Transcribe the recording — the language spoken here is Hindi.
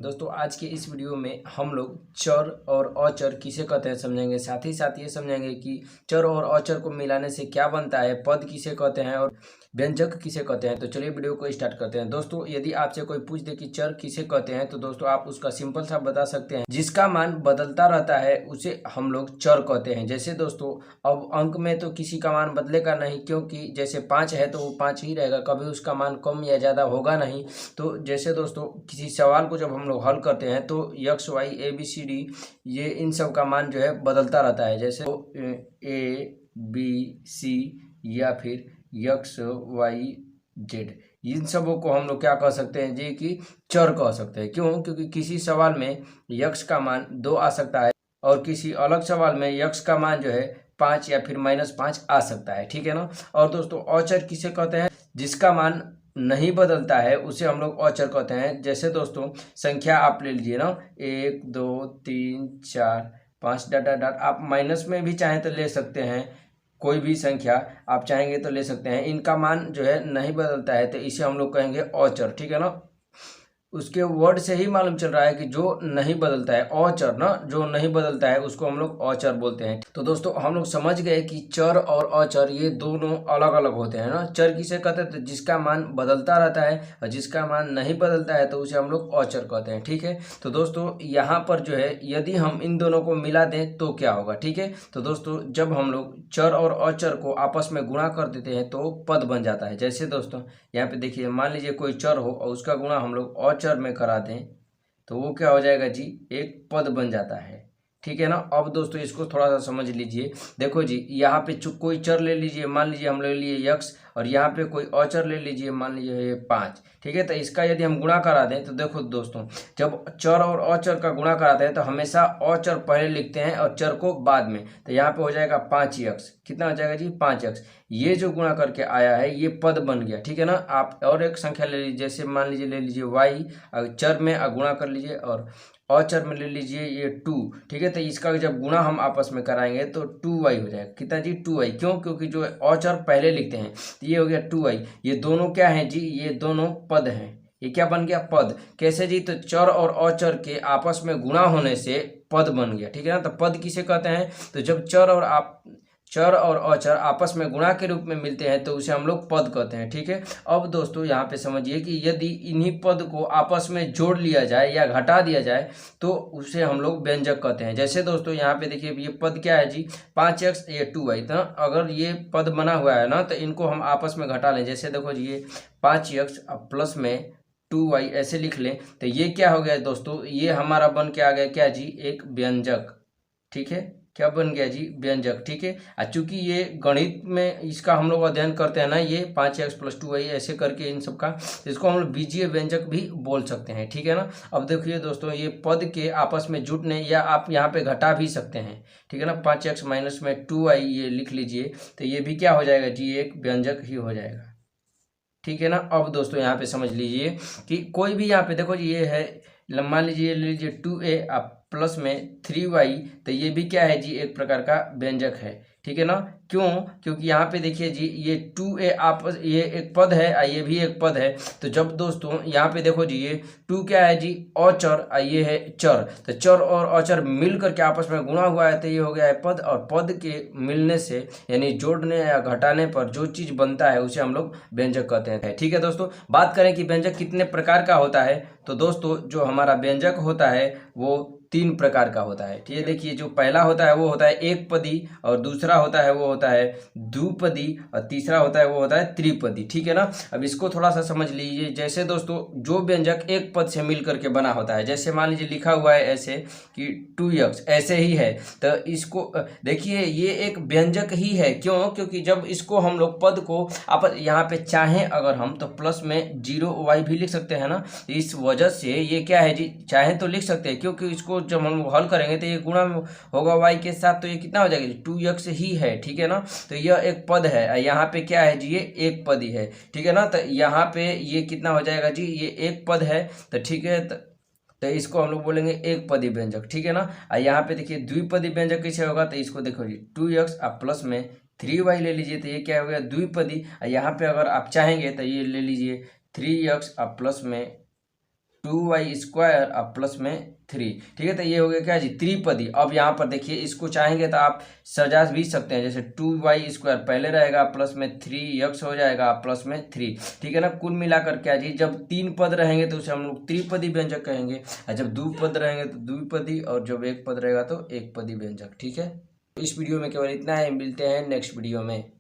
दोस्तों आज के इस वीडियो में हम लोग चर और अचर किसे कहते हैं समझेंगे। साथ ही साथ ये समझेंगे कि चर और अचर को मिलाने से क्या बनता है, पद किसे कहते हैं और व्यंजक किसे कहते हैं। तो चलिए वीडियो को स्टार्ट करते हैं। दोस्तों यदि आपसे कोई पूछ दे कि चर किसे कहते हैं तो दोस्तों आप उसका सिंपल सा बता सकते हैं, जिसका मान बदलता रहता है उसे हम लोग चर कहते हैं। जैसे दोस्तों अब अंक में तो किसी का मान बदलेगा नहीं, क्योंकि जैसे 5 है तो वो 5 ही रहेगा, कभी उसका मान कम या ज़्यादा होगा नहीं। तो जैसे दोस्तों किसी सवाल को जब हम लोग हल करते हैं तो X Y A B C D ये इन सब का मान जो है बदलता रहता है। जैसे ए बी सी या फिर यक्स वाई जेड, इन सबों को हम लोग क्या कह सकते हैं जी कि चर कह सकते हैं। क्यों? क्योंकि किसी सवाल में यक्स का मान 2 आ सकता है और किसी अलग सवाल में यक्स का मान जो है 5 या फिर -5 आ सकता है। ठीक है ना। और दोस्तों अचर किसे कहते हैं? जिसका मान नहीं बदलता है उसे हम लोग अचर कहते हैं। जैसे दोस्तों संख्या आप ले लीजिए ना, 1 2 3 4 5 डाटा डाट, आप माइनस में भी चाहें तो ले सकते हैं, कोई भी संख्या आप चाहेंगे तो ले सकते हैं। इनका मान जो है नहीं बदलता है तो इसे हम लोग कहेंगे अचर। ठीक है ना। उसके वर्ड से ही मालूम चल रहा है कि जो नहीं बदलता है, अचर ना, जो नहीं बदलता है उसको हम लोग अचर बोलते हैं। तो दोस्तों हम लोग समझ गए कि चर और अचर ये दोनों अलग अलग होते हैं ना। चर किसे कहते हैं? तो जिसका मान बदलता रहता है, और जिसका मान नहीं बदलता है तो उसे हम लोग अचर कहते हैं। ठीक है। तो दोस्तों यहाँ पर जो है यदि हम इन दोनों को मिला दें तो क्या होगा? ठीक है। तो दोस्तों जब हम लोग चर और अचर को आपस में गुणा कर देते हैं तो पद बन जाता है। जैसे दोस्तों यहाँ पे देखिए, मान लीजिए कोई चर हो और उसका गुणा हम लोग अचर में करा दें तो वो क्या हो जाएगा जी? एक पद बन जाता है। ठीक है ना। अब दोस्तों इसको थोड़ा सा समझ लीजिए। देखो जी, यहाँ पे कोई चर ले लीजिए, मान लीजिए हम ले लिए यक्स, और यहाँ पे कोई अचर ले लीजिए, मान लीजिए ये 5। ठीक है। तो इसका यदि हम गुणा करा दें तो देखो दोस्तों, जब चर और अचर का गुणा कराते हैं तो हमेशा अचर पहले लिखते हैं और चर को बाद में। तो यहाँ पे हो जाएगा 5 यक्स। कितना हो जाएगा जी? 5 यक्स। ये जो गुणा करके आया है ये पद बन गया। ठीक है ना। आप और एक संख्या ले लीजिए, जैसे मान लीजिए ले लीजिए वाई, चर में गुणा कर लीजिए, और अचर में ले लीजिए ये 2। ठीक है। तो इसका जब गुणा हम आपस में कराएंगे तो 2y हो जाएगा। कितना जी? 2y। क्यों? क्योंकि जो अचर पहले लिखते हैं तो ये हो गया 2y। ये दोनों क्या है जी? ये दोनों पद हैं। ये क्या बन गया? पद। कैसे जी? तो चर और अचर के आपस में गुणा होने से पद बन गया। ठीक है ना। तो पद किसे कहते हैं? तो जब चर और अचर आपस में गुणा के रूप में मिलते हैं तो उसे हम लोग पद कहते हैं। ठीक है। अब दोस्तों यहाँ पे समझिए कि यदि इन्हीं पद को आपस में जोड़ लिया जाए या घटा दिया जाए तो उसे हम लोग व्यंजक कहते हैं। जैसे दोस्तों यहाँ पे देखिए, ये पद क्या है जी? 5x, ये 2y। तो अगर ये पद बना हुआ है ना तो इनको हम आपस में घटा लें। जैसे देखो जी, ये 5x प्लस में 2y ऐसे लिख लें तो ये क्या हो गया दोस्तों? ये हमारा बन के आ गया क्या जी? एक व्यंजक। ठीक है। क्या बन गया जी? व्यंजक। ठीक है। चूंकि ये गणित में इसका हम लोग अध्ययन करते हैं ना, ये 5x + 2y ऐसे करके इन सब का, इसको हम लोग बीजीय व्यंजक भी बोल सकते हैं। ठीक है ना। अब देखिए दोस्तों, ये पद के आपस में जुटने, या आप यहाँ पे घटा भी सकते हैं। ठीक है ना। 5x माइनस में 2y ये लिख लीजिए तो ये भी क्या हो जाएगा जी? एक व्यंजक ही हो जाएगा। ठीक है ना। अब दोस्तों यहाँ पे समझ लीजिए कि कोई भी यहाँ पे देखो जी, ये है, मान लीजिए ले लीजिए 2a आप प्लस में 3y, तो ये भी क्या है जी? एक प्रकार का व्यंजक है। ठीक है ना। क्यों? क्योंकि यहाँ पे देखिए जी, ये 2a आपस, ये एक पद है और ये भी एक पद है। तो जब दोस्तों यहाँ पे देखो जी, ये 2 क्या है जी? अचर, और ये है चर। तो चर और अचर मिल करके आपस में गुणा हुआ है तो ये हो गया है पद, और पद के मिलने से यानी जोड़ने या घटाने पर जो चीज बनता है उसे हम लोग व्यंजक कहते हैं। ठीक है दोस्तों, बात करें कि व्यंजक कितने प्रकार का होता है तो दोस्तों जो हमारा व्यंजक होता है वो 3 प्रकार का होता है। ठीक है। देखिए, जो पहला होता है वो होता है एक पदी, और दूसरा होता है वो होता है द्विपदी, और तीसरा होता है वो होता है त्रिपदी। ठीक है ना। अब इसको थोड़ा सा समझ लीजिए। जैसे दोस्तों जो व्यंजक एक पद से मिल करके बना होता है, जैसे मान लीजिए लिखा हुआ है ऐसे कि 2x, ऐसे ही है, तो इसको देखिए ये एक व्यंजक ही है। क्यों? क्योंकि जब इसको हम लोग पद को आप यहाँ पे चाहें अगर हम तो प्लस में 0y भी लिख सकते हैं ना। इस वजह से ये क्या है जी? चाहे तो लिख सकते हैं, क्योंकि इसको जब हम हल करेंगे तो ये गुणा होगा y के साथ, तो ये कितना हो जाएगा? 2x ही है। ठीक है ना। तो यह एक पद है, यहाँ पे क्या है जी? ये एक पद ही है। ठीक है ना। तो यहाँ पे ये कितना हो जाएगा जी? ये एक पद है। तो ठीक है, तो इसको हम लोग बोलेंगे एक पदी व्यंजक। ठीक है ना। और यहाँ पे देखिए द्विपदी व्यंजक कैसे होगा, तो इसको देखो जी, 2x आप प्लस में 3y ले लीजिए तो ये क्या हो गया? द्विपदी। और यहाँ पे अगर आप चाहेंगे तो ये ले लीजिए 3x आप प्लस में 2y² और प्लस में 3। ठीक है, तो ये हो गया क्या जी, त्रिपदी। अब यहाँ पर देखिए इसको चाहेंगे तो आप सजा भी सकते हैं, जैसे 2y² पहले रहेगा प्लस में 3x हो जाएगा प्लस में 3। ठीक है ना, कुल मिलाकर क्या जी, जब 3 पद रहेंगे तो उसे हम लोग त्रिपदी व्यंजक कहेंगे, और जब 2 पद रहेंगे तो द्विपदी, और जब 1 पद रहेगा तो एक पदी व्यंजक। ठीक है, इस वीडियो में केवल इतना है, मिलते हैं नेक्स्ट वीडियो में।